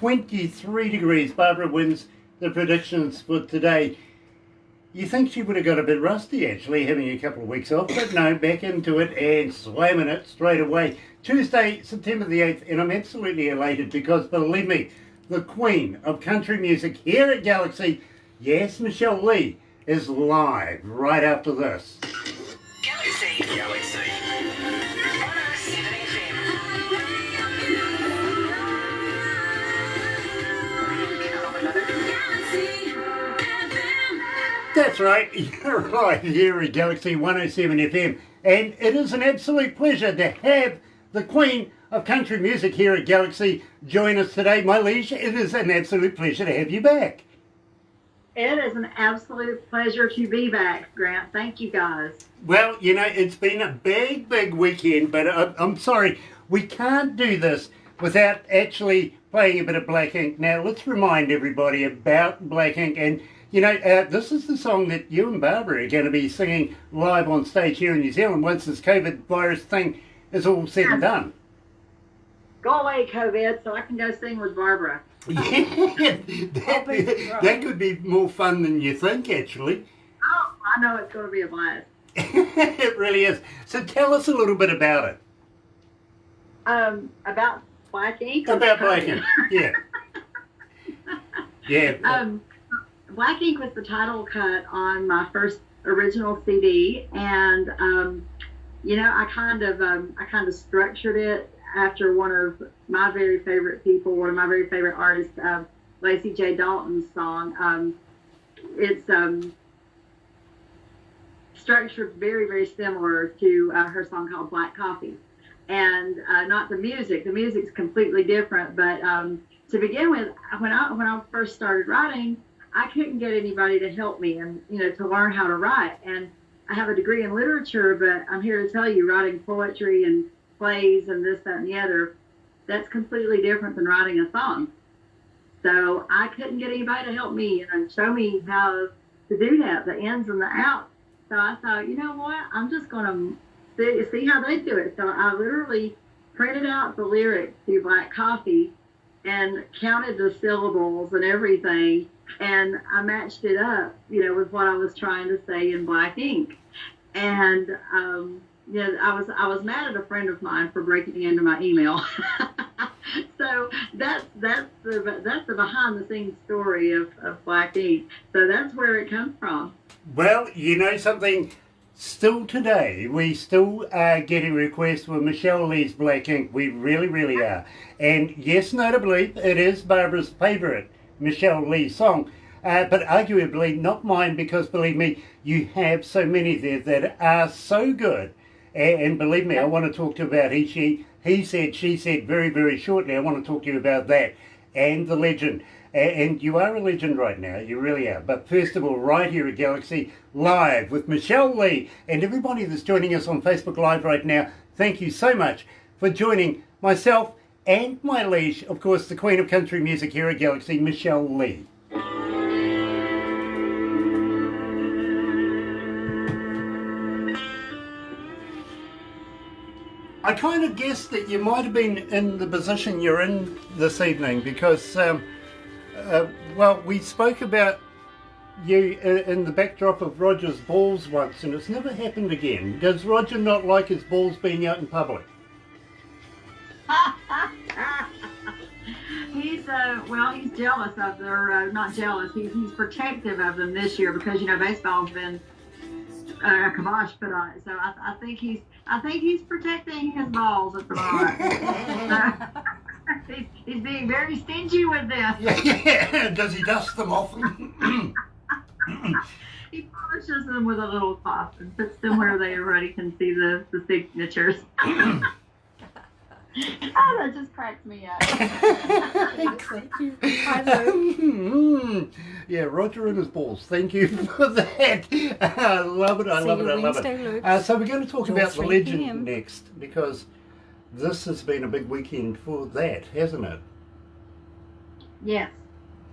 23 degrees. Barbara wins the predictions for today. You think she would have got a bit rusty, actually, having a couple of weeks off, but no, back into it and slamming it straight away. Tuesday, September the 8th, and I'm absolutely elated because, believe me, the queen of country music here at Galaxy, yes, Michelle Leigh, is live right after this. Galaxy 107fm. That's right, you're right here at Galaxy 107 FM, and it is an absolute pleasure to have the Queen of Country Music here at Galaxy join us today. My liege, it is an absolute pleasure to have you back. It is an absolute pleasure to be back, Grant. Thank you, guys. Well, you know, it's been a big, big weekend, but I'm sorry, we can't do this without actually playing a bit of Black Ink. Now, let's remind everybody about Black Ink, and you know, this is the song that you and Barbara are going to be singing live on stage here in New Zealand once this COVID virus thing is all said and done. Go away, COVID, so I can go sing with Barbara. Yeah, that could be more fun than you think, actually. Oh, I know it's going to be a blast. It really is. So tell us a little bit about it. About Black Ink? About Black Ink, yeah. Yeah. Black Ink was the title cut on my first original CD, and you know, I kind of structured it after one of my very favorite people, one of my very favorite artists, Lacey J. Dalton's song. It's structured very, very similar to her song called Black Coffee, and not the music. The music's completely different, but to begin with, when I first started writing, I couldn't get anybody to help me and, you know, to learn how to write. And I have a degree in literature, but I'm here to tell you, writing poetry and plays and this, that, and the other, that's completely different than writing a song. So I couldn't get anybody to help me and show me how to do that, the ins and the outs. So I thought, you know what, I'm just going to see how they do it. So I literally printed out the lyrics to Black Coffee and counted the syllables and everything, and I matched it up, you know, with what I was trying to say in Black Ink. And you know, I was mad at a friend of mine for breaking into my email. So that's the behind the scenes story of Black Ink. So that's where it comes from. Well, you know something, still today, we still are getting requests for Michelle Leigh's Black Ink. We really, really are. And yes, notably, it is Barbara's favourite Michelle Leigh song, but arguably not mine, because believe me, you have so many there that are so good. And believe me, I want to talk to you about he said, she said very, very shortly. I want to talk to you about that and the legend. And you are a legend right now, you really are. But first of all, right here at Galaxy, live with Michelle Leigh, and everybody that's joining us on Facebook Live right now, thank you so much for joining myself and my liege, of course, the Queen of Country Music here at Galaxy, Michelle Leigh. I kind of guessed that you might have been in the position you're in this evening because, well, we spoke about you in the backdrop of Roger's balls once, and it's never happened again. Does Roger not like his balls being out in public? He's jealous of their, not jealous, he's protective of them this year because, you know, baseball's been a kibosh put on it. So I think he's protecting his balls at the moment. He's being very stingy with this. Yeah. Does he dust them often? He polishes them with a little cloth and puts them where they already can see the signatures. Oh, that just cracked me up. Thank you. Yeah, Roger and his balls. Thank you for that. I love it. I love it. So we're going to talk about the legend next, because this has been a big weekend for that, hasn't it? Yes,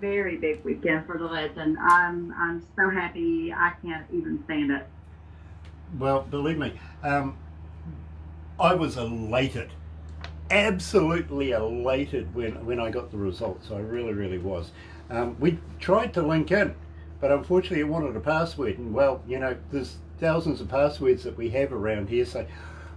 very big weekend for the legend. I'm so happy I can't even stand it. Well, believe me, I was elated absolutely elated when I got the results. I really, really was. We tried to link in, but unfortunately it wanted a password, and well, you know, there's thousands of passwords that we have around here, so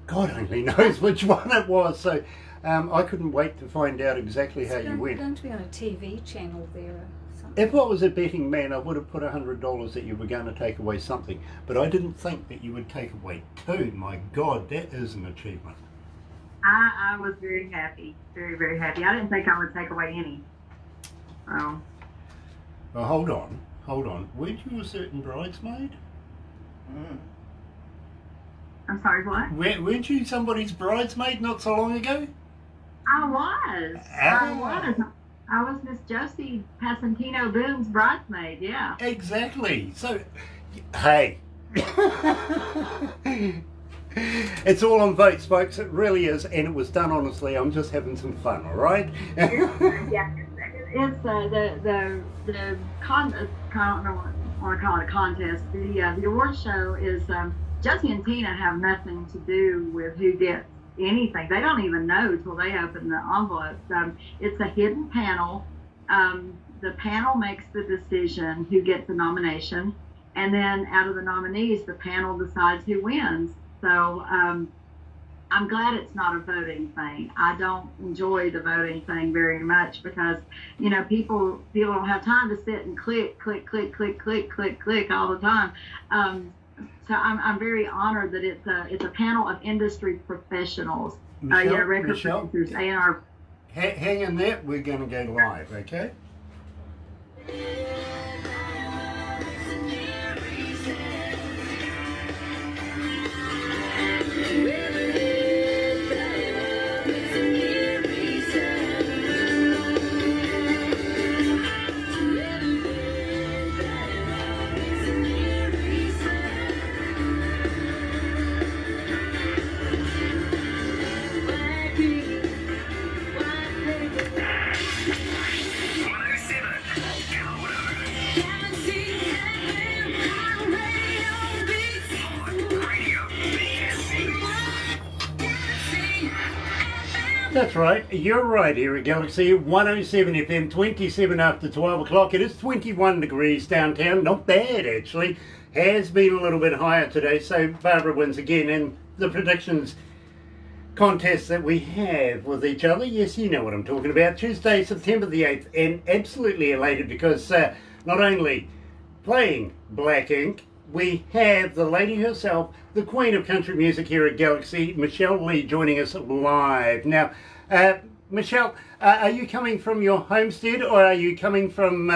God only knows which one it was. So I couldn't wait to find out exactly how you went. It's going to be on a TV channel there or something. If I was a betting man, I would have put $100 that you were going to take away something, but I didn't think that you would take away two. My God, that is an achievement. I was very happy, very, very happy. I didn't think I would take away any. Oh. Well, hold on. Weren't you a certain bridesmaid? I'm sorry, what? Weren't you somebody's bridesmaid not so long ago? I was. I was Miss Josie Passantino Boone's bridesmaid, yeah. Exactly. So, hey. It's all on votes, folks. It really is, and it was done honestly. I'm just having some fun, all right? Yeah, it's the I don't want to call it a contest. The award show is Josie and Tina have nothing to do with who gets anything. They don't even know till they open the envelopes. It's a hidden panel. The panel makes the decision who gets the nomination, and then out of the nominees, the panel decides who wins. So I'm glad it's not a voting thing. I don't enjoy the voting thing very much because, you know, people don't have time to sit and click all the time. So I'm very honored that it's a panel of industry professionals, record producers, A&R. Hang in there. We're going to go live, okay? That's right, you're right here at Galaxy 107 FM, 27 after 12 o'clock. It is 21 degrees downtown, not bad actually. Has been a little bit higher today, so Barbara wins again in the predictions contest that we have with each other. Yes, you know what I'm talking about. Tuesday, September the 8th, and absolutely elated because not only playing Black Ink, we have the lady herself, the queen of country music here at Galaxy, Michelle Leigh, joining us live. Now, Michelle, are you coming from your homestead or are you coming from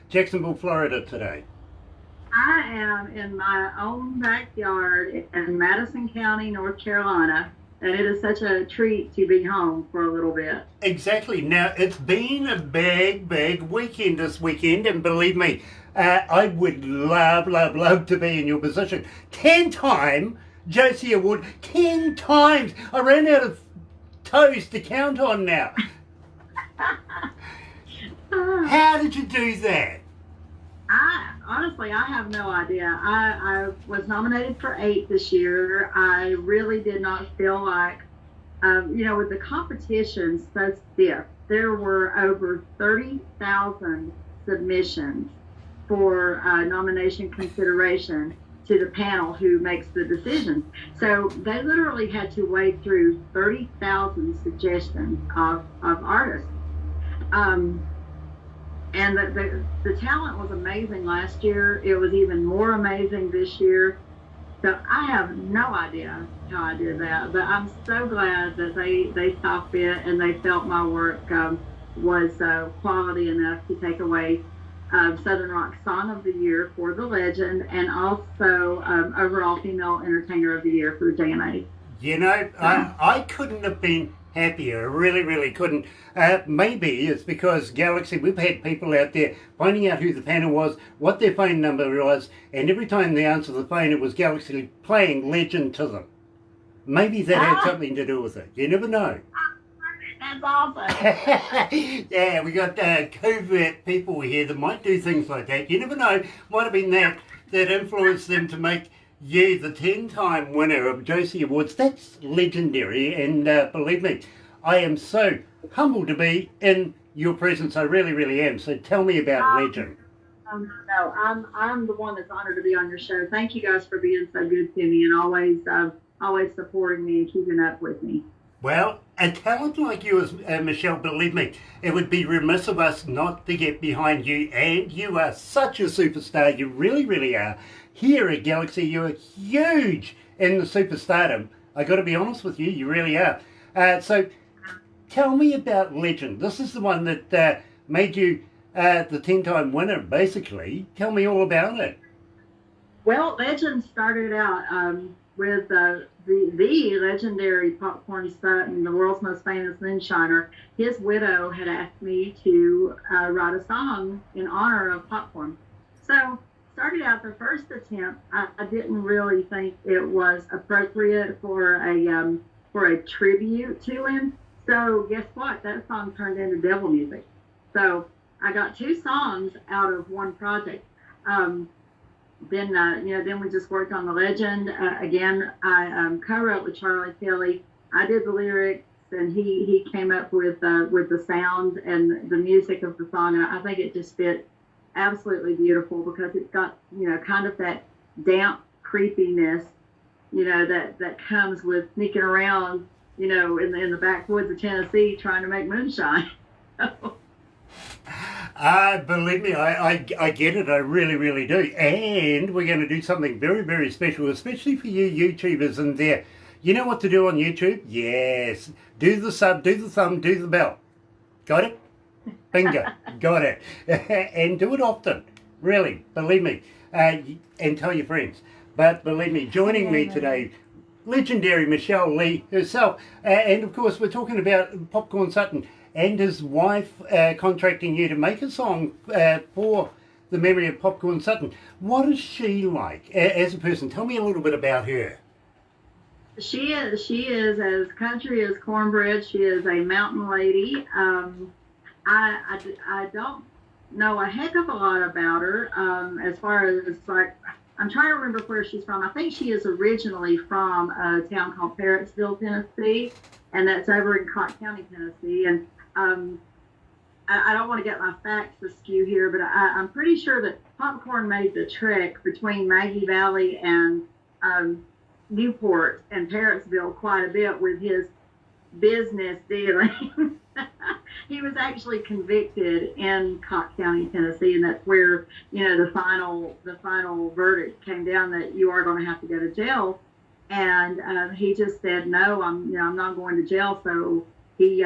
Jacksonville, Florida today? I am in my own backyard in Madison County, North Carolina, and it is such a treat to be home for a little bit. Exactly. Now, it's been a big weekend this weekend, and believe me, I would love to be in your position. 10-time Josie Award, 10 times. I ran out of toes to count on now. How did you do that? Honestly, I have no idea. I was nominated for 8 this year. I really did not feel like, with the competition so stiff, there were over 30,000 submissions for nomination consideration to the panel who makes the decisions. So they literally had to wade through 30,000 suggestions of artists. And the talent was amazing last year. It was even more amazing this year. So I have no idea how I did that, but I'm so glad that they saw fit and they felt my work was quality enough to take away Southern Rock Song of the Year for The Legend and also overall Female Entertainer of the Year for the JMA. You know, I couldn't have been happier. I really couldn't. Maybe it's because Galaxy, we've had people out there finding out who the panel was, what their phone number was, and every time they answered the phone, it was Galaxy playing Legend to them. Maybe that had something to do with it. You never know. That's awesome. Yeah, we got covert people here that might do things like that. You never know. Might have been that influenced them to make you the 10-time winner of Josie Awards. That's legendary, and believe me, I am so humbled to be in your presence. I really, really am. So tell me about Legend. No, I'm the one that's honored to be on your show. Thank you guys for being so good to me and always supporting me and keeping up with me. Well, a talent like you, Michelle, believe me, it would be remiss of us not to get behind you. And you are such a superstar. You really, really are. Here at Galaxy, you are huge in the superstardom. I got to be honest with you, you really are. So tell me about Legend. This is the one that made you the 10-time winner, basically. Tell me all about it. Well, Legend started out with the legendary popcorn Sutton, the world's most famous moonshiner. His widow had asked me to write a song in honor of popcorn. So started out the first attempt. I didn't really think it was appropriate for a tribute to him. So guess what? That song turned into devil music. So I got 2 songs out of one project. Then we just worked on the Legend. Again, I co-wrote with Charlie Kelly. I did the lyrics, and he came up with the sound and the music of the song. And I think it just fit absolutely beautiful because it's got, kind of that damp creepiness, that comes with sneaking around, in the backwoods of Tennessee trying to make moonshine. Believe me, I get it. I really, really do. And we're going to do something very, very special, especially for you YouTubers in there. You know what to do on YouTube? Yes. Do the sub, do the thumb, do the bell. Got it? Bingo. Got it. And do it often. Really. Believe me. And tell your friends. But believe me, joining me today, legendary Michelle Leigh herself. And of course, we're talking about Popcorn Sutton and his wife contracting you to make a song for the memory of Popcorn Sutton. What is she like as a person? Tell me a little bit about her. She is as country as cornbread. She is a mountain lady. I don't know a heck of a lot about her as far as I'm trying to remember where she's from. I think she is originally from a town called Parrotsville, Tennessee, and that's over in Clark County, Tennessee. And I don't want to get my facts askew here, but I'm pretty sure that Popcorn made the trek between Maggie Valley and Newport and Parrotsville quite a bit with his business dealing. He was actually convicted in Clark County, Tennessee, and that's where the final verdict came down that you are going to have to go to jail. And he just said no, I'm not going to jail. So he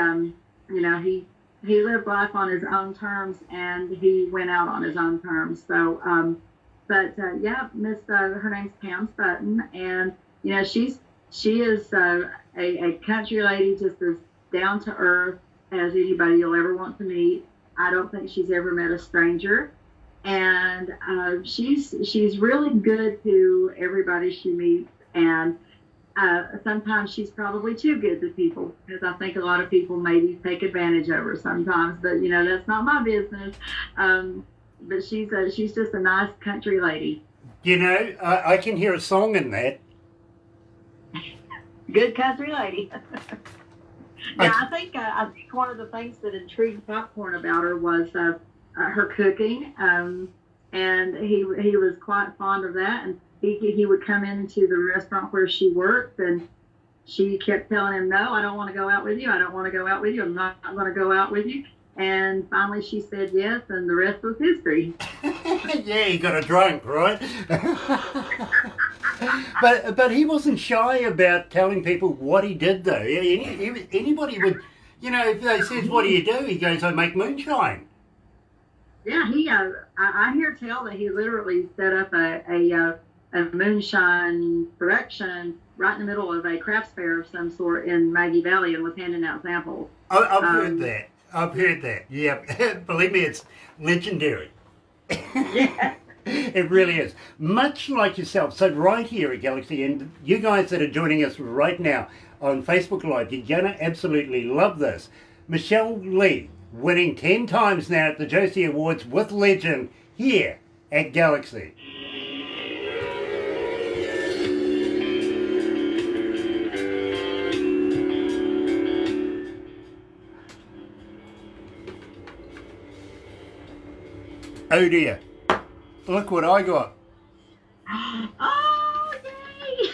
he lived life on his own terms, and he went out on his own terms. So her name's Pam Sutton, and she is a country lady, just as down to earth as anybody you'll ever want to meet. I don't think she's ever met a stranger, and she's really good to everybody she meets. And sometimes she's probably too good to people, because I think a lot of people maybe take advantage of her sometimes. But that's not my business. But she's just a nice country lady. I can hear a song in that. Good country lady. I think one of the things that intrigued Popcorn about her was her cooking, and he was quite fond of that. And he would come into the restaurant where she worked, and she kept telling him, no, I don't want to go out with you. I don't want to go out with you. I'm not going to go out with you. And finally she said yes, and the rest was history. Yeah, he got a drunk, right? But he wasn't shy about telling people what he did, though. Anybody would, if they said, what do you do? He goes, I make moonshine. Yeah, I hear tell that he literally set up a moonshine production right in the middle of a craft fair of some sort in Maggie Valley, and was handing out samples. I've heard that. I've heard that. Yeah, believe me, it's legendary. Yeah. It really is. Much like yourself. So right here at Galaxy, and you guys that are joining us right now on Facebook Live, you're going to absolutely love this. Michelle Leigh winning 10 times now at the Josie Awards with Legend here at Galaxy. Oh dear. Look what I got. Oh, yay!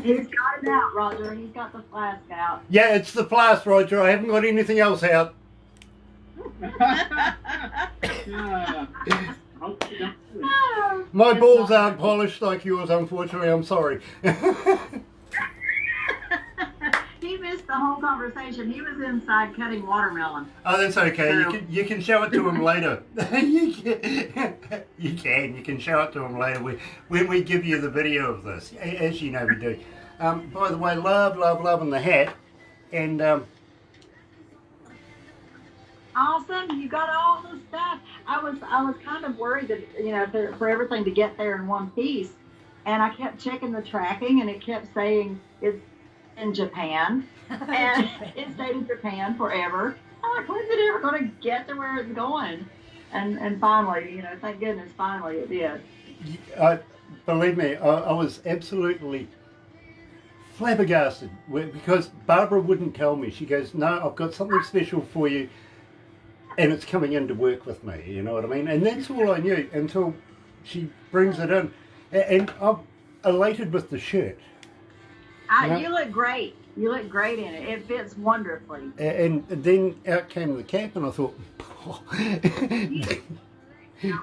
He's got it out, Roger. He's got the flask out. Yeah, it's the flask, Roger. I haven't got anything else out. My balls aren't polished like yours, unfortunately. I'm sorry. He missed the whole conversation. He was inside cutting watermelon. Oh, that's okay. So- You can show it to him later. you can show it to him later when we give you the video of this, as you know we do. By the way, loving the hat, and Awesome, you got all the stuff. I was kind of worried that for everything to get there in one piece, and I kept checking the tracking, and it kept saying it's in Japan, and it stayed in Japan forever. I'm like, when's it ever going to get to where it's going? And finally, thank goodness, finally it did. believe me, I was absolutely flabbergasted because Barbara wouldn't tell me. She goes, "No, I've got something special for you, and it's coming in to work with me." You know what I mean? And that's all I knew until she brings it in, and I'm elated with the shirt. You look great. You look great in it. It fits wonderfully. And then out came the cap, and I thought,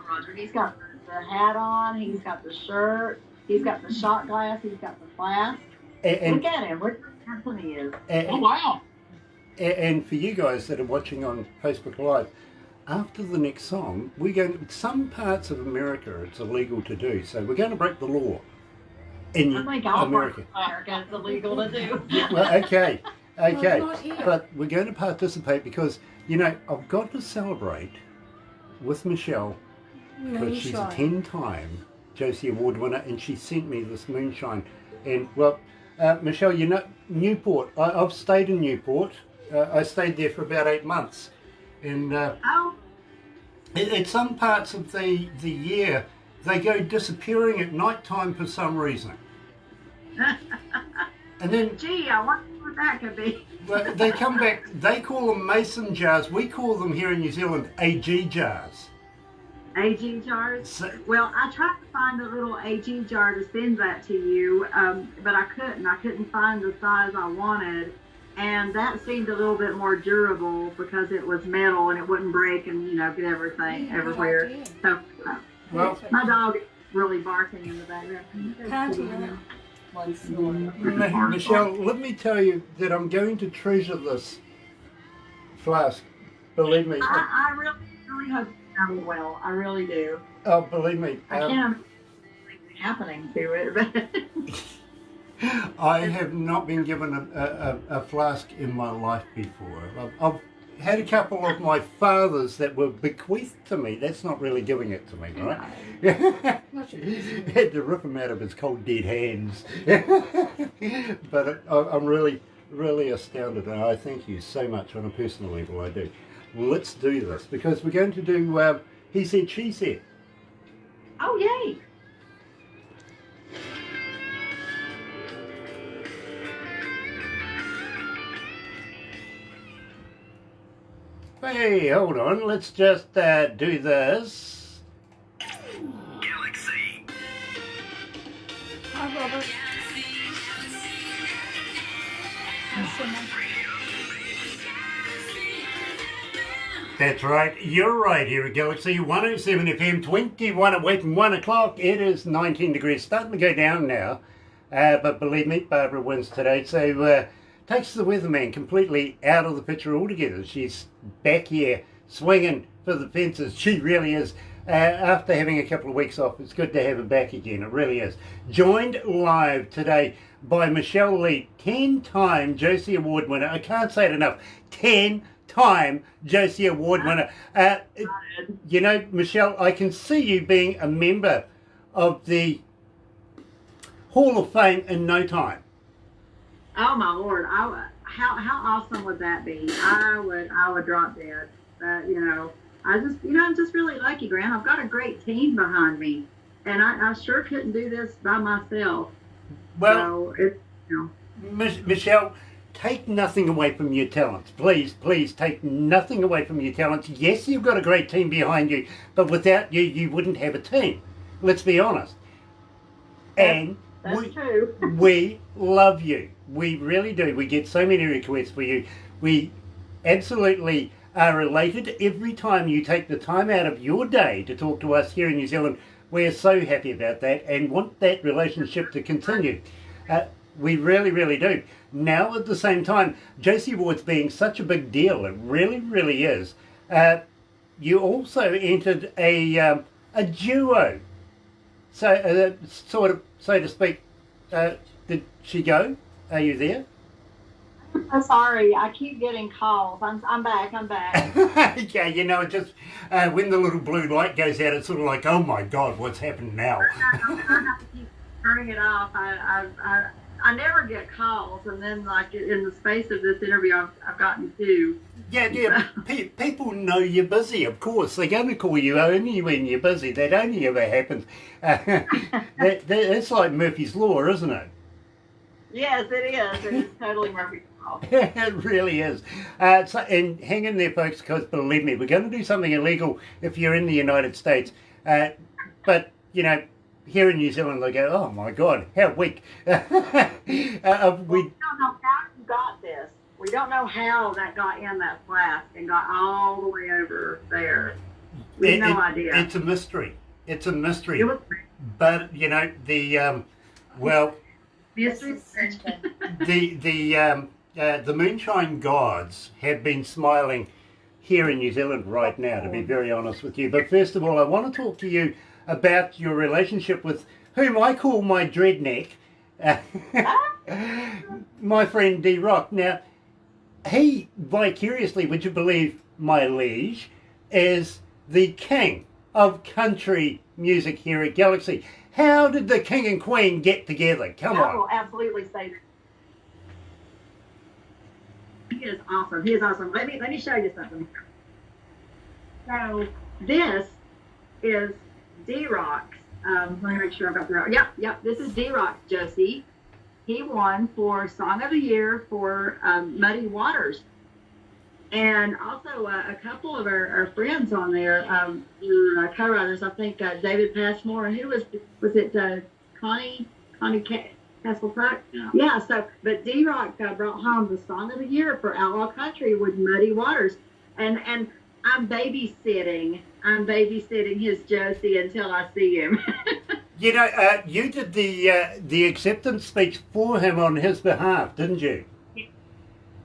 Roger, he's got the hat on. He's got the shirt. He's got the shot glass. He's got the flask. Look at him. Look how handsome he is. Oh, wow. And for you guys that are watching on Facebook Live, after the next song, we're going. Some parts of America it's illegal to do, so we're going to break the law in I think all America. America is illegal to do. Well, okay, not here. but we're going to participate because I've got to celebrate with Michelle because she's a 10-time Josie Award winner, and she sent me this moonshine. And well, Michelle, Newport. I've stayed in Newport. I stayed there for about 8 months, and at some parts of the year they go disappearing at night time for some reason. And then Gee, I wonder what that could be. well, they come back. They call them mason jars. We call them here in New Zealand AG jars. AG jars? So, Well, I tried to find a little AG jar to send that to you, but I couldn't. I couldn't find the size I wanted. And that seemed a little bit more durable because it was metal and it wouldn't break and, get everything everywhere. idea. So, well, my dog is really barking in the background. Can't hear. Michelle, let me tell you that I'm going to treasure this flask. Believe me. I really hope it's done well. I really do. Oh, believe me. I can't imagine anything happening to it, but I have not been given a flask in my life before. I've had a couple of my father's that were bequeathed to me. That's not really giving it to me, right? Not your Had to rip him out of his cold dead hands. But I'm really, really astounded, and I thank you so much on a personal level, I do. Let's do this, because we're going to do He Said, She Said. oh yay! Hey, hold on, let's just do this. Galaxy. Hi, Robert. That's right, you're right here at Galaxy 107 FM, 21 away from 1 o'clock. It is 19 degrees, starting to go down now. But believe me, Barbara wins today, so takes the weatherman completely out of the picture altogether. She's back here swinging for the fences. She really is. After having a couple of weeks off, it's good to have her back again. It really is. Joined live today by Michelle Leigh, 10-time Josie Award winner. I can't say it enough. 10-time Josie Award winner. Michelle, I can see you being a member of the Hall of Fame in no time. Oh my Lord! How awesome would that be? I would drop dead. I'm just really lucky, Grant. I've got a great team behind me, and I sure couldn't do this by myself. Well, So Michelle, take nothing away from your talents. Please, please take nothing away from your talents. Yes, you've got a great team behind you, but without you, you wouldn't have a team. Let's be honest. And That's true. we love you. We really do. We get so many requests for you. We absolutely are related every time you take the time out of your day to talk to us here in New Zealand. We're so happy about that and want that relationship to continue. We really, really do. Now, at the same time, Josie Awards being such a big deal, it really, really is. You also entered a duo. So, sort of, so to speak, did she go? Are you there? I'm sorry, I keep getting calls. I'm back. Yeah, you know, it just when the little blue light goes out, it's sort of like, oh my God, what's happened now? I have to keep turning it off. I never get calls, and then like in the space of this interview, I've gotten two. Yeah. People know you're busy, of course. They're going to call you only when you're busy. That only ever happens. It's like Murphy's Law, isn't it? Yes, it is. It is totally Murphy's Law. It really is. And hang in there, folks, because believe me, we're going to do something illegal if you're in the United States. But, you know, here in New Zealand, they go, oh my God, how weak. We don't know how you got this. We don't know how that got in that flask and got all the way over there. We have no idea. It's a mystery. It's a mystery. It was, But, you know, the mystery. the moonshine gods have been smiling here in New Zealand right now, to be very honest with you. But first of all, I want to talk to you about your relationship with whom I call my dreadneck, my friend D-Rock. Now, he vicariously, would you believe, my liege, is the king of country music here at Galaxy. How did the king and queen get together? Come I will on. absolutely say that. He is awesome. He is awesome. Let me show you something. So this is D-Rock's. Let me make sure I've got the right. Yep. This is D-Rock's Josie. He won for Song of the Year for Muddy Waters. And also a couple of our friends on there, your co-writers, I think David Passmore, and who was it Connie Castlepuck? Yeah, so, but D-Rock brought home the Song of the Year for Outlaw Country with Muddy Waters. And I'm babysitting his Josie until I see him. You know, you did the acceptance speech for him on his behalf, didn't you?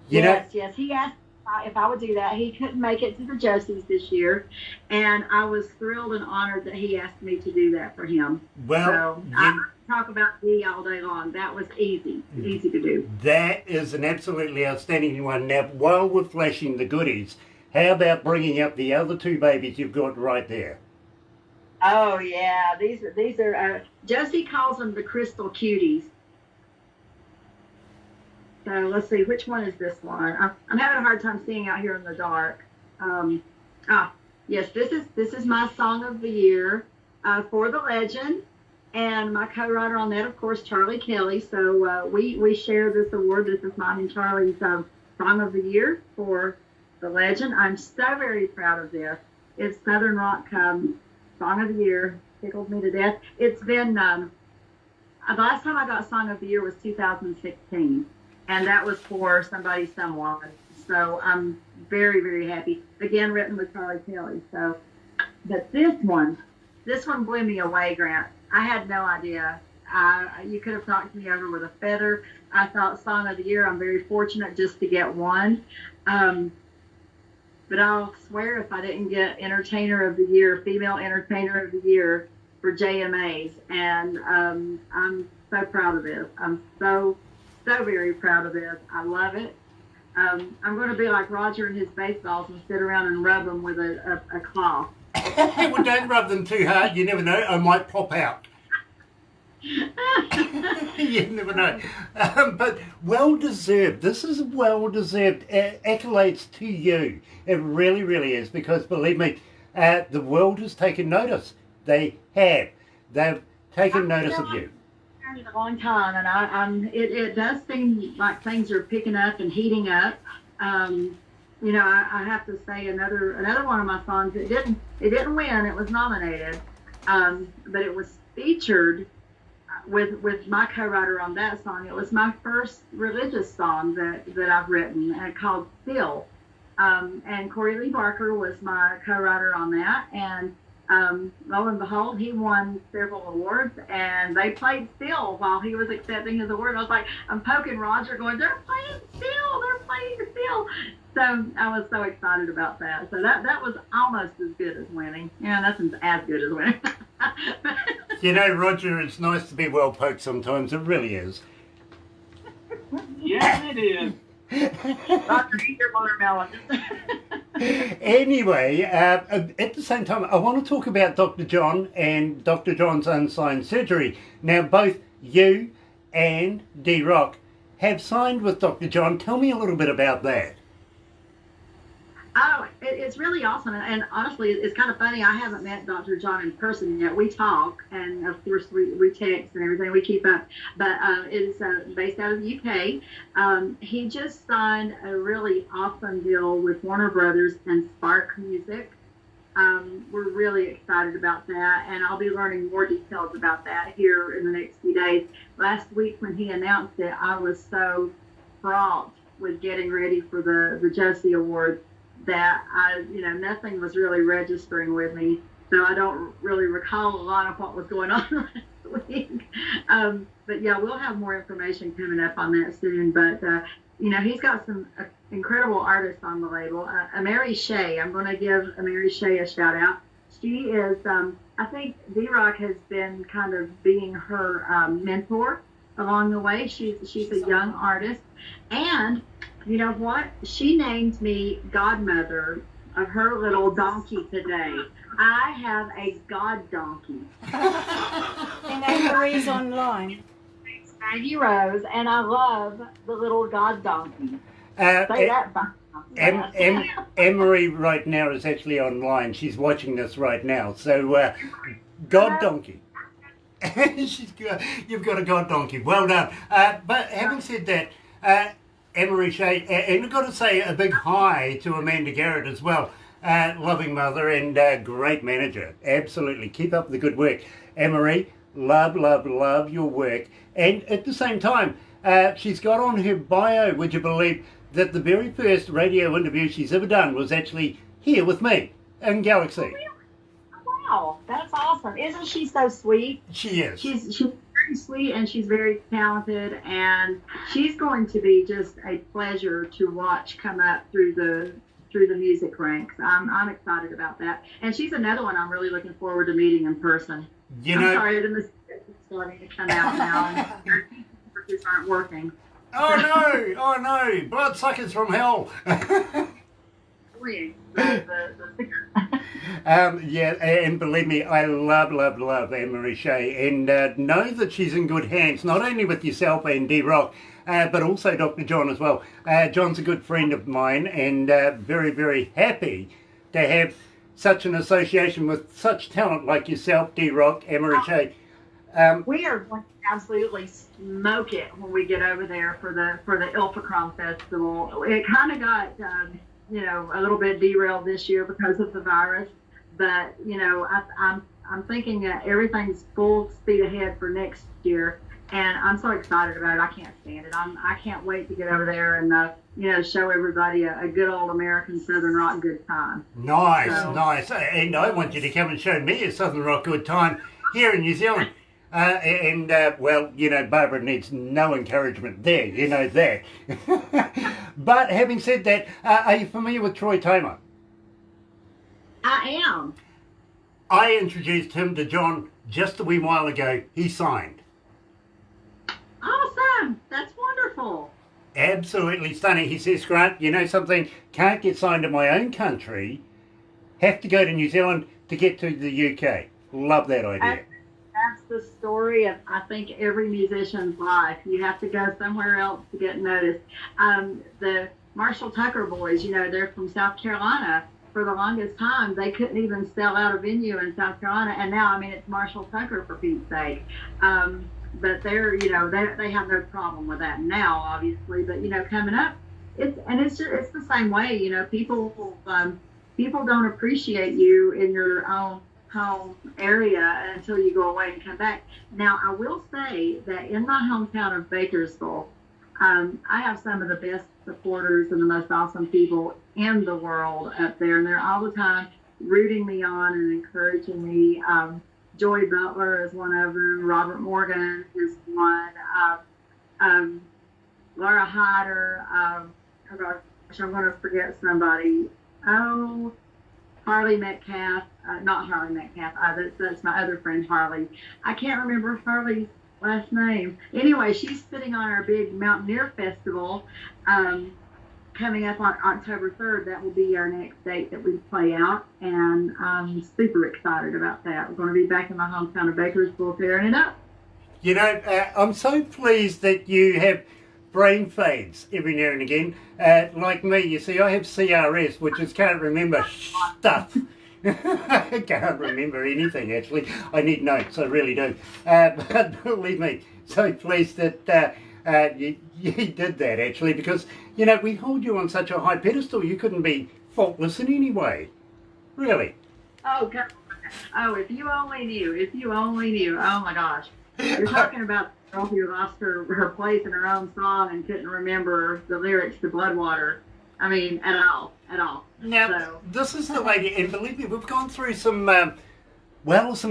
Yes. He asked if I would do that. He couldn't make it to the Josies this year, and I was thrilled and honored that he asked me to do that for him. Well, so I talk about D all day long. That was easy to do. That is an absolutely outstanding one. Now, while we're flashing the goodies, how about bringing up the other two babies you've got right there? Oh yeah, these are Josie calls them the crystal cuties. So let's see, which one is this one? I'm having a hard time seeing out here in the dark. Yes, this is my Song of the Year for the Legend, and my co-writer on that, of course, Charlie Kelly. So we share this award. This is mine and Charlie's Song of the Year for the Legend. I'm so very proud of this. It's Southern Rock Song of the Year. Tickled me to death. It's been the last time I got Song of the Year was 2016. And that was for Somebody Someone. So I'm very, very happy. Again, written with Charlie Kelly. So, but this one blew me away, Grant. I had no idea. You could have knocked me over with a feather. I thought Song of the Year, I'm very fortunate just to get one. But I'll swear if I didn't get Entertainer of the Year, Female Entertainer of the Year for JMAs. And I'm so proud of this. I'm so very proud of this. I love it. I'm going to be like Roger and his baseballs and sit around and rub them with a cloth. Well, don't rub them too hard. You never know. I might pop out. You never know. But well-deserved. This is well-deserved accolades to you. It really, really is. Because believe me, the world has taken notice. They have. They've taken notice of you. in a long time, and it does seem like things are picking up and heating up. I have to say another one of my songs. It didn't win. It was nominated, but it was featured with my co-writer on that song. It was my first religious song that I've written, called "Still." And Corey Lee Barker was my co-writer on that, and lo and behold, he won several awards, and they played Still while he was accepting his award. I was like, I'm poking Roger, going, they're playing Still. So I was so excited about that. So that was almost as good as winning. Yeah, nothing's as good as winning. Roger, it's nice to be well poked sometimes. It really is. Yeah, it is. Roger, eat your watermelon. Anyway, at the same time, I want to talk about Dr. John and Dr. John's unsigned surgery. Now, both you and D-Rock have signed with Dr. John. Tell me a little bit about that. Oh, it's really awesome. And honestly, it's kind of funny. I haven't met Dr. John in person yet. We talk, and of course, we text and everything. We keep up. But it's based out of the UK. He just signed a really awesome deal with Warner Brothers and Spark Music. We're really excited about that, and I'll be learning more details about that here in the next few days. Last week when he announced it, I was so fraught with getting ready for the Josie Awards that nothing was really registering with me. So I don't really recall a lot of what was going on last week. But yeah, we'll have more information coming up on that soon. But, he's got some incredible artists on the label. Mary Shea, I'm going to give Mary Shea a shout out. She is, I think D-Rock has been kind of being her mentor along the way. She's a young artist. And you know what? She named me godmother of her little donkey today. I have a god donkey. And Anne-Marie's online. Maggie Rose, and I love the little god donkey. Say that back. Emery right now is actually online. She's watching this right now. So, God Donkey. You've got a God Donkey. Well done. But having said that, Emery Shea, and I've got to say a big hi to Amanda Garrett as well. Loving mother and great manager. Absolutely. Keep up the good work. Emery, love your work. And at the same time, she's got on her bio, would you believe, that the very first radio interview she's ever done was actually here with me in Galaxy. Wow, that's awesome. Isn't she so sweet? She is. She's very sweet, and she's very talented, and she's going to be just a pleasure to watch come up through the music ranks. I'm excited about that. And she's another one I'm really looking forward to meeting in person. I'm sorry, the mistakes are starting to come out now, and just aren't working. Oh no, bloodsuckers from hell. Yeah, and believe me, I love Anne-Marie Shea, and know that she's in good hands, not only with yourself and D-Rock, but also Dr. John as well. John's a good friend of mine, and very, very happy to have such an association with such talent like yourself, D-Rock, Anne-Marie Shea. We are going to absolutely smoke it when we get over there for the Ilfacron Festival. It kind of got a little bit derailed this year because of the virus, but I'm thinking that everything's full speed ahead for next year, and I'm so excited about it. I can't stand it. I can't wait to get over there and show everybody a good old American Southern rock good time. Nice. And I want you to come and show me a Southern rock good time here in New Zealand. Barbara needs no encouragement there, you know that. But having said that, are you familiar with Troy Tamer? I am. I introduced him to John just a wee while ago. He signed. Awesome. That's wonderful. Absolutely stunning. He says, Grant, you know something? Can't get signed in my own country. Have to go to New Zealand to get to the UK. Love that idea. That's the story of, I think, every musician's life. You have to go somewhere else to get noticed. The Marshall Tucker boys, they're from South Carolina. For the longest time, they couldn't even sell out a venue in South Carolina. And now, it's Marshall Tucker, for Pete's sake. but they're, they have no problem with that now, obviously. But coming up, it's the same way. People don't appreciate you in your own home area until you go away and come back. Now, I will say that in my hometown of Bakersville, I have some of the best supporters and the most awesome people in the world up there, and they're all the time rooting me on and encouraging me. Joy Butler is one of them. Robert Morgan is one. Laura Hyder. Oh gosh, I'm going to forget somebody. Oh, Harley Metcalf. Not Harley Metcalf. That's my other friend, Harley. I can't remember Harley's last name. Anyway, she's sitting on our big Mountaineer Festival coming up on October 3rd. That will be our next date that we play out, and I'm super excited about that. We're going to be back in my hometown of Bakersville tearing it up. I'm so pleased that you have brain fades every now and again. Like me, you see, I have CRS, which is can't remember stuff. I can't remember anything, actually. I need notes, I really do. But believe me, so pleased that you did that, actually, because, we hold you on such a high pedestal, you couldn't be faultless in any way. Really. Oh, God. Oh, if you only knew. Oh, my gosh. You're talking about the girl who lost her place in her own song and couldn't remember the lyrics to Bloodwater. I mean, at all. Now, this is the lady, and believe me, we've gone through some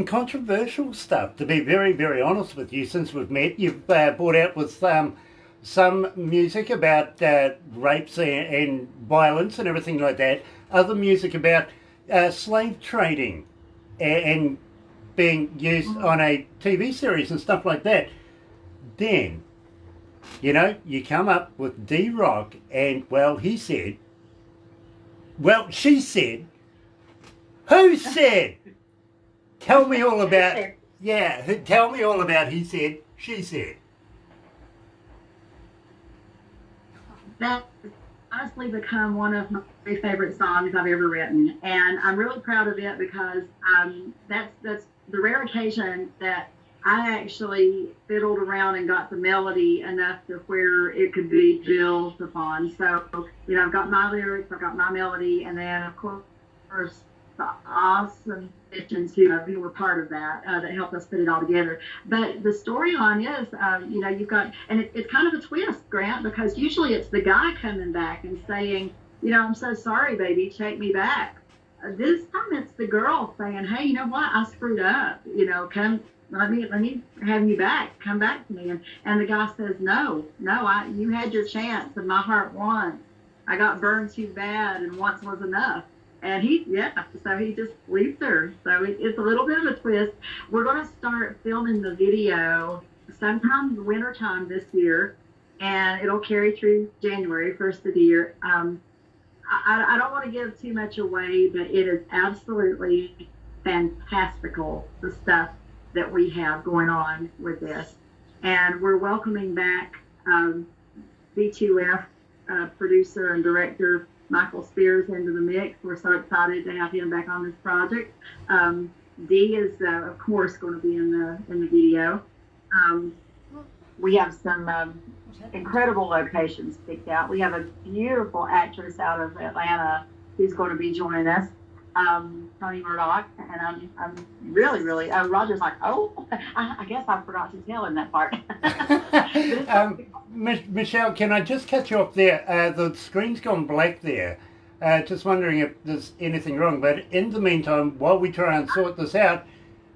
controversial stuff, to be very, very honest with you, since we've met. You've brought out with some music about rapes and violence and everything like that. Other music about slave trading and being used on a TV series and stuff like that. Then, you come up with D-Rock and, she said, who said? Tell me all about, tell me all about he said, she said. That's honestly become one of my favorite songs I've ever written, and I'm really proud of it because that's the rare occasion that I actually fiddled around and got the melody enough to where it could be built upon. So, I've got my lyrics, I've got my melody, and then, of course, the awesome musicians who were part of that, that helped us put it all together. But the storyline is, you've got, and it's kind of a twist, Grant, because usually it's the guy coming back and saying, I'm so sorry, baby, take me back. This time it's the girl saying, hey, you know what, I screwed up, come, let me have you back, come back to me. And the guy says, no, you had your chance and my heart won. I got burned too bad and once was enough. And so he just leaves her. So it's a little bit of a twist. We're going to start filming the video sometime wintertime this year, and it'll carry through January, 1st of the year. I don't want to give too much away, but it is absolutely fantastical, the stuff that we have going on with this. And we're welcoming back B2F producer and director Michael Spears into the mix. We're so excited to have him back on this project. Dee is, of course, going to be in the video. We have some incredible locations picked out. We have a beautiful actress out of Atlanta who's going to be joining us, Tony Murdoch, and I'm really, really. Roger's like, I guess I forgot to tell him that part. Michelle, can I just cut you off there? The screen's gone black there. Just wondering if there's anything wrong. But in the meantime, while we try and sort this out,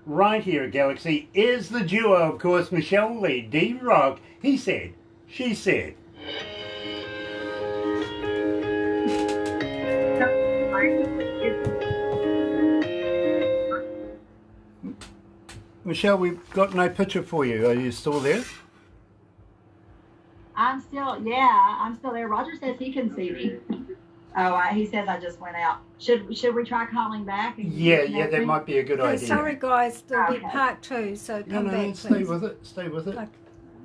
right here at Galaxy is the duo, of course, Michelle Leigh, D-Rock. He said, she said. Michelle, we've got no picture for you. Are you still there? I'm still there. Roger says he can see me. Oh, he says I just went out. Should we try calling back? Yeah, that might be a good idea. Sorry, guys, there'll be part 2, so come back, stay please. Stay with it. Like,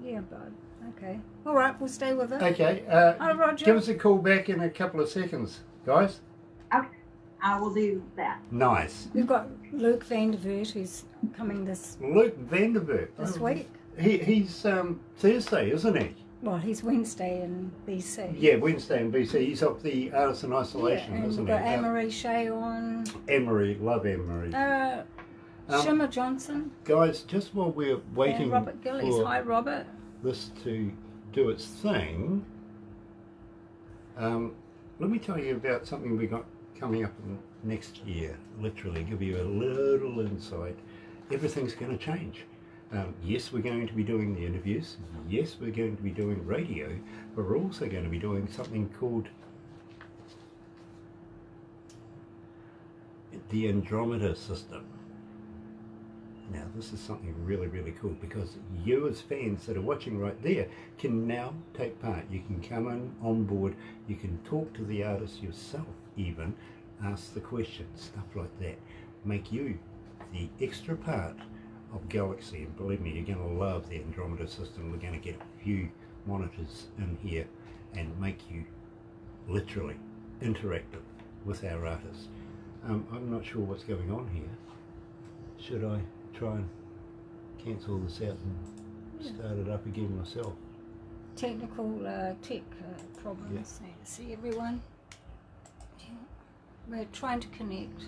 yeah, bud. Okay. All right, we'll stay with it. Okay. Roger. Give us a call back in a couple of seconds, guys. Okay, I will do that. Nice. We've got Luke Vandervoort who's coming this Luke Vandervoort. week. He's Thursday, isn't he? Well, he's Wednesday in BC. Yeah, Wednesday in BC. He's off the Artists in Isolation, and isn't we've he? got Anne-Marie Shea on. Anne-Marie, love Anne-Marie. Shimmer Johnson. Guys, just while we're waiting And Robert Gillies. for Hi, Robert. this to do its thing, let me tell you about something we got coming up next year. Literally, give you a little insight. Everything's going to change. Yes, we're going to be doing the interviews. Yes, we're going to be doing radio, but we're also going to be doing something called the Andromeda system. Now, this is something really, really cool because you as fans that are watching right there can now take part. You can come in on board, you can talk to the artist yourself even, ask the questions, stuff like that. Make you the extra part of Galaxy, and believe me, you're going to love the Andromeda system. We're going to get a few monitors in here and make you literally interactive with our artists. I'm not sure what's going on here. Should I try and cancel this out and start it up again myself? Technical tech problems. Yeah. See everyone? Yeah. We're trying to connect.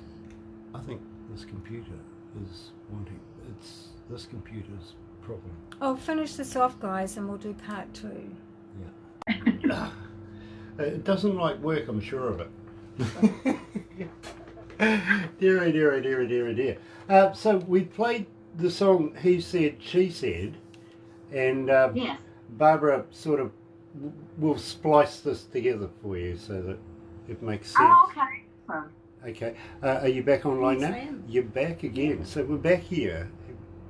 I think this computer is wanting, it's this computer's problem. I'll finish this off, guys, and we'll do part 2. Yeah. It doesn't like work, I'm sure of it. Dear, dear, dear, dear, dear. So we played the song He Said, She Said, and Yes. Barbara sort of will splice this together for you so that it makes sense. Oh, okay. Okay. Are you back online Yes, now? I am. You're back again. So we're back here.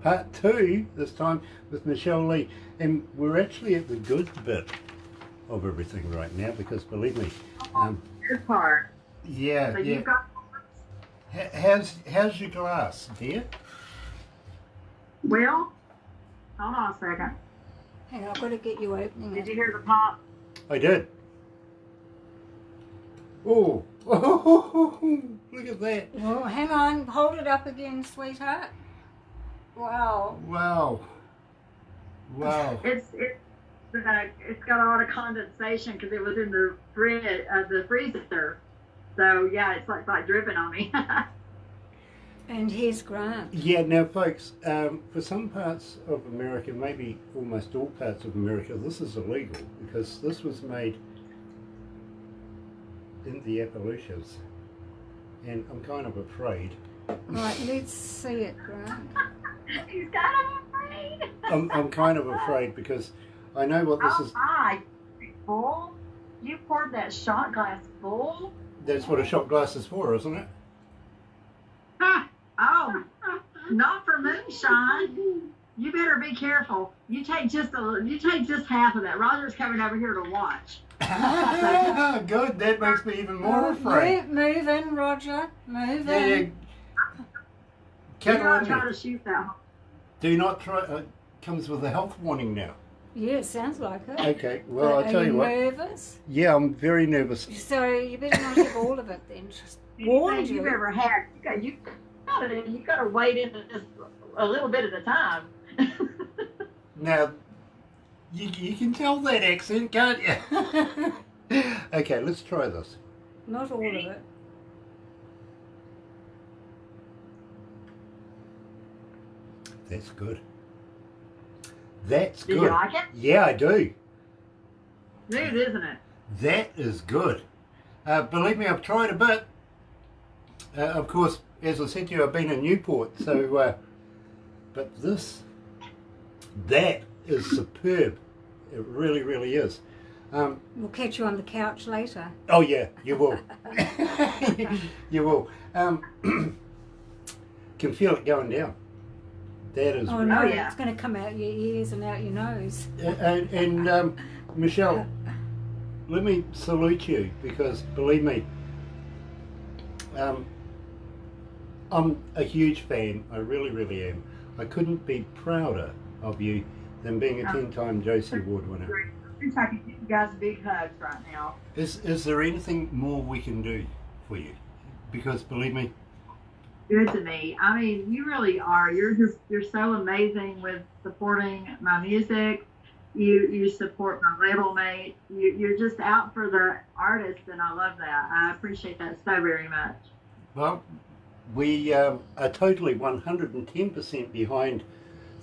Part 2, this time with Michelle Leigh. And we're actually at the good bit of everything right now because believe me, Good part. yeah, So yeah. you've got. How's your glass, dear? Well, hold on a second. Hang on, I've got to get you opening Did it. you hear the pop? I did. Oh, look at that. Oh, hang on. Hold it up again, sweetheart. Wow. Wow. Wow. It's got a lot of condensation because it was in the freezer. So yeah, it's like dripping on me. And here's Grant. Yeah, now folks, for some parts of America, maybe almost all parts of America, this is illegal because this was made in the Appalachians. And I'm kind of afraid. Right, let's see it, Grant. He's kind of afraid. I'm kind of afraid because I know what this is. My, full? You poured that shot glass full? That's what a shot glass is for, isn't it? Oh, not for moonshine. You better be careful. You take just half of that. Roger's coming over here to watch. Good, that makes me even more afraid. Move in, Roger. Move Yeah, in. yeah. Do Kettle not in try there. to shoot that. Do not try. Comes with a health warning now. Yeah, sounds like it. Okay, well, I'll tell you what. Are you nervous? Yeah, I'm very nervous. So you better not have all of it then. Just warned Anything you've you. ever had. You got to wade into this a little bit at a time. Now, you can tell that accent, can't you? Okay, let's try this. Not all of it. That's good. That's Do good. you like it? Yeah, I do. Smooth, isn't it? That is good. Believe me, I've tried a bit. Of course, as I said to you, I've been in Newport, so, but that is superb. It really, really is. We'll catch you on the couch later. Oh yeah, you will. You will. Can feel it going down. That is. Oh no, Oh, yeah. it's going to come out your ears and out your nose. And Michelle, let me salute you because believe me, I'm a huge fan. I really, really am. I couldn't be prouder of you than being a 10-time Josie Award winner. I wish I could give you guys big hugs right now. Is there anything more we can do for you? Because believe me, good to me. I mean, you really are. You're so amazing with supporting my music. You support my label mate. You're just out for the artist, and I love that. I appreciate that so very much. Well, we are totally 110% behind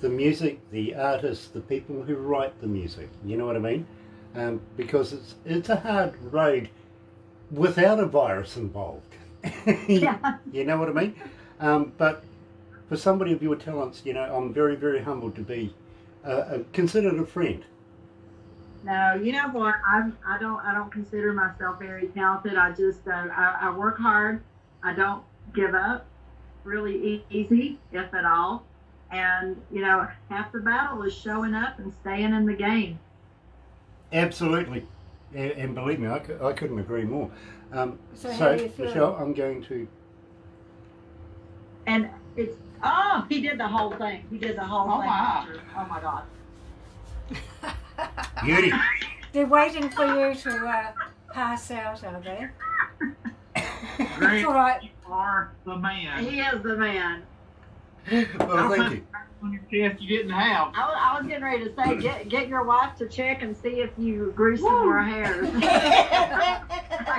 the music, the artists, the people who write the music. You know what I mean? Because it's a hard road without a virus involved. Yeah. You know what I mean? But for somebody of your talents, you know, I'm very, very humbled to be considered a friend. No, you know what? I don't consider myself very talented. I just I work hard. I don't give up really easy, if at all. And you know, half the battle is showing up and staying in the game. Absolutely. And believe me, I couldn't agree more. So how do you feel? Michelle, I'm going to... And it's he did the whole thing. He did the whole thing. Wow. Oh my God. Beauty. They're waiting for you to pass out, are they? That's all right. Are the man. He is the man. Well, thank you. On your chest you didn't have. I was getting ready to say, get your wife to check and see if you grew some more hairs.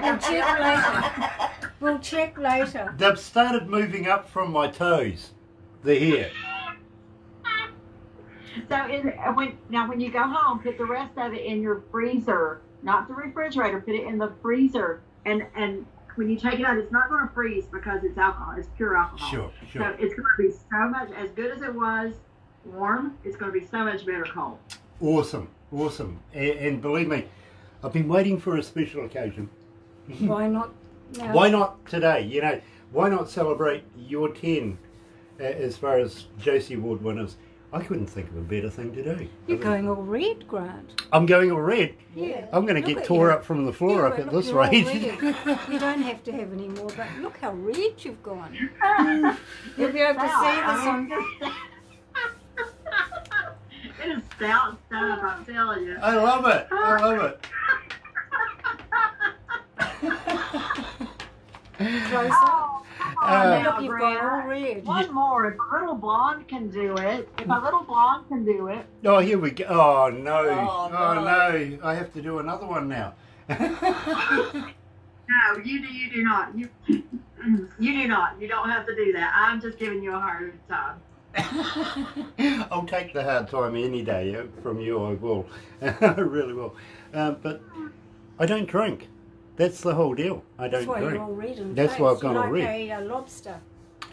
We'll check later. We'll check later. They've started moving up from my toes, the hair. So when you go home, put the rest of it in your freezer, not the refrigerator. Put it in the freezer. And when you take it out, it's not going to freeze because it's alcohol. It's pure alcohol. Sure. So it's going to be so much, as good as it was warm, it's going to be so much better cold. Awesome. And believe me, I've been waiting for a special occasion. Why not now? Why not today? You know, why not celebrate your 10 as far as Josie Award winners? I couldn't think of a better thing to do. You're going all red, Grant. I'm going all red. Yeah. I'm going to Look get at tore you. up from the floor up Yeah, at look, this you're all rate. red. You don't have to have any more, but look how red you've gone. You'll be able to see this on... It is stout stuff, I'm telling you. I love it. Close up. Uh, Look, you've gone all red. One more. If a little blonde can do it. Oh, here we go. Oh, no. Oh, No. I have to do another one now. No, you do not. You do not. You don't have to do that. I'm just giving you a hard time. I'll take the hard time any day from you. I will. I really will. But I don't drink. That's the whole deal. I don't That's why drink. you're all red in the That's face. why I've gone You're all like red. a lobster.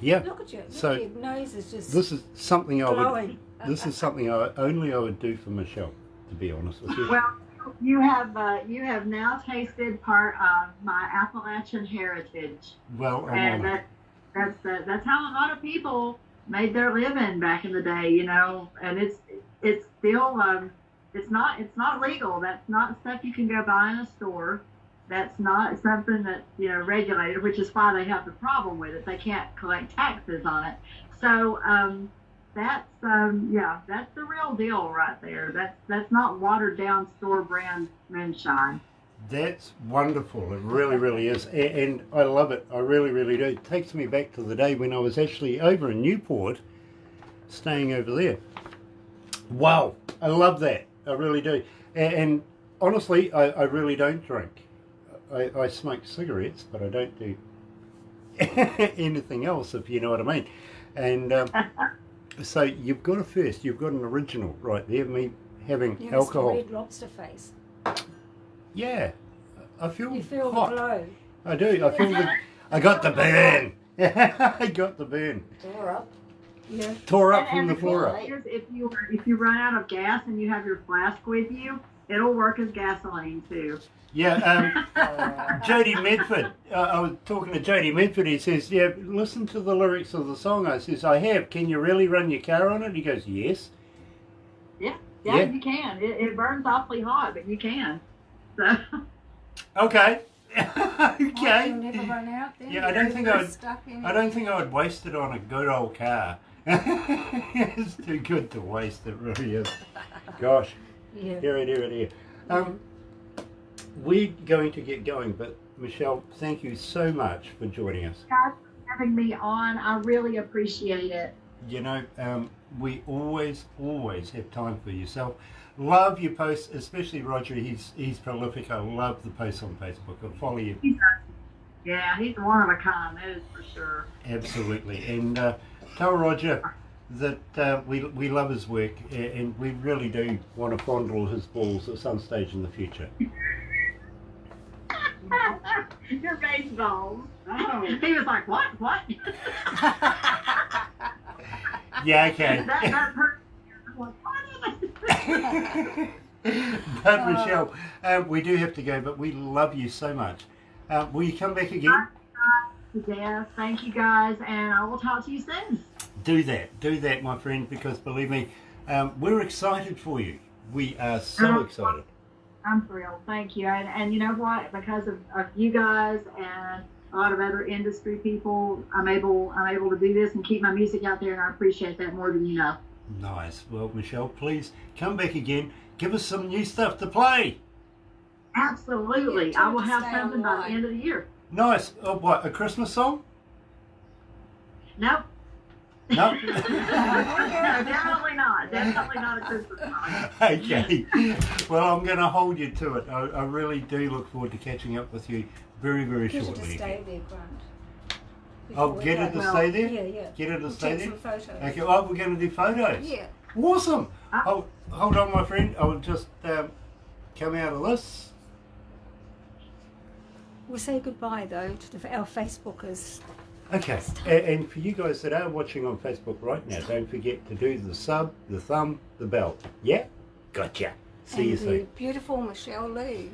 Yeah. Look at you. Look, So, your nose is just This is something I would. glowing. This is something I would do for Michelle. To be honest with you. Well, you have now tasted part of my Appalachian heritage, Well, I'm and on it. that's how a lot of people made their living back in the day, you know. And it's still it's not legal. That's not stuff you can go buy in a store. That's not something that's, you know, regulated, which is why they have the problem with it. They can't collect taxes on it. So that's the real deal right there. That's not watered down store brand moonshine. That's wonderful. It really, really is. And I love it. I really, really do. It takes me back to the day when I was actually over in Newport, staying over there. Wow. I love that. I really do. And honestly, I really don't drink. I smoke cigarettes, but I don't do anything else, if you know what I mean. And so you've got a first. You've got an original right there, me having You have alcohol. a red lobster face. Yeah, I feel You feel hot. the glow. I do. I feel the. I got the burn. I got the burn. Tore up. Yeah. Tore up from And the the floor cool up. thing is, if you run out of gas and you have your flask with you, it'll work as gasoline too. Yeah. Jody Medford. I was talking to Jody Medford. He says, "Yeah, listen to the lyrics of the song." I says, "I have. Can you really run your car on it?" He goes, "Yes." Yeah, Yeah. you can. It burns awfully hot, but you can. So. Okay. Well, you'll Okay. never run out then. Yeah, I don't think I would. Stuck in I don't think I would waste it on a good old car. It's too good to waste. It really is. Gosh. Yeah. Dear. We're going to get going, but Michelle, thank you so much for joining us. Guys, having me on. I really appreciate it. You know, we always have time for yourself. Love your posts, especially Roger. He's prolific. I love the posts on Facebook. I'll follow you. Yeah, he's one of a kind, that is for sure. Absolutely. And tell Roger that we love his work, and we really do want to fondle his balls at some stage in the future. Your baseballs. Oh. He was like, what? Yeah, okay. that hurt. I'm like, what? But Michelle, we do have to go, but we love you so much. Will you come back again? Yes, thank you guys, and I will talk to you soon. Do that, my friend, because believe me, we're excited for you. We are so excited. I'm thrilled, thank you. And you know what? Because of you guys and a lot of other industry people, I'm able to do this and keep my music out there, and I appreciate that more than you know. Nice. Well, Michelle, please come back again. Give us some new stuff to play. Absolutely. Yeah, I will have stay something by the online. end of the year. Nice. Oh, what, a Christmas song? Nope. No? No, definitely not. Definitely not a Christmas song. Okay. Well, I'm going to hold you to it. I really do look forward to catching up with you very, very Get her to shortly. stay there, Grant. Oh, Before we get her go. to stay there? Yeah. Get her to We'll stay take there? some photos. Okay, well, we're going to do photos. Yeah. Awesome. Hold on, my friend. I will just come out of this. We'll say goodbye though to our Facebookers. Okay, and for you guys that are watching on Facebook right now, don't forget to do the sub, the thumb, the bell. Yeah? Gotcha. See you And soon. the beautiful Michelle Leigh.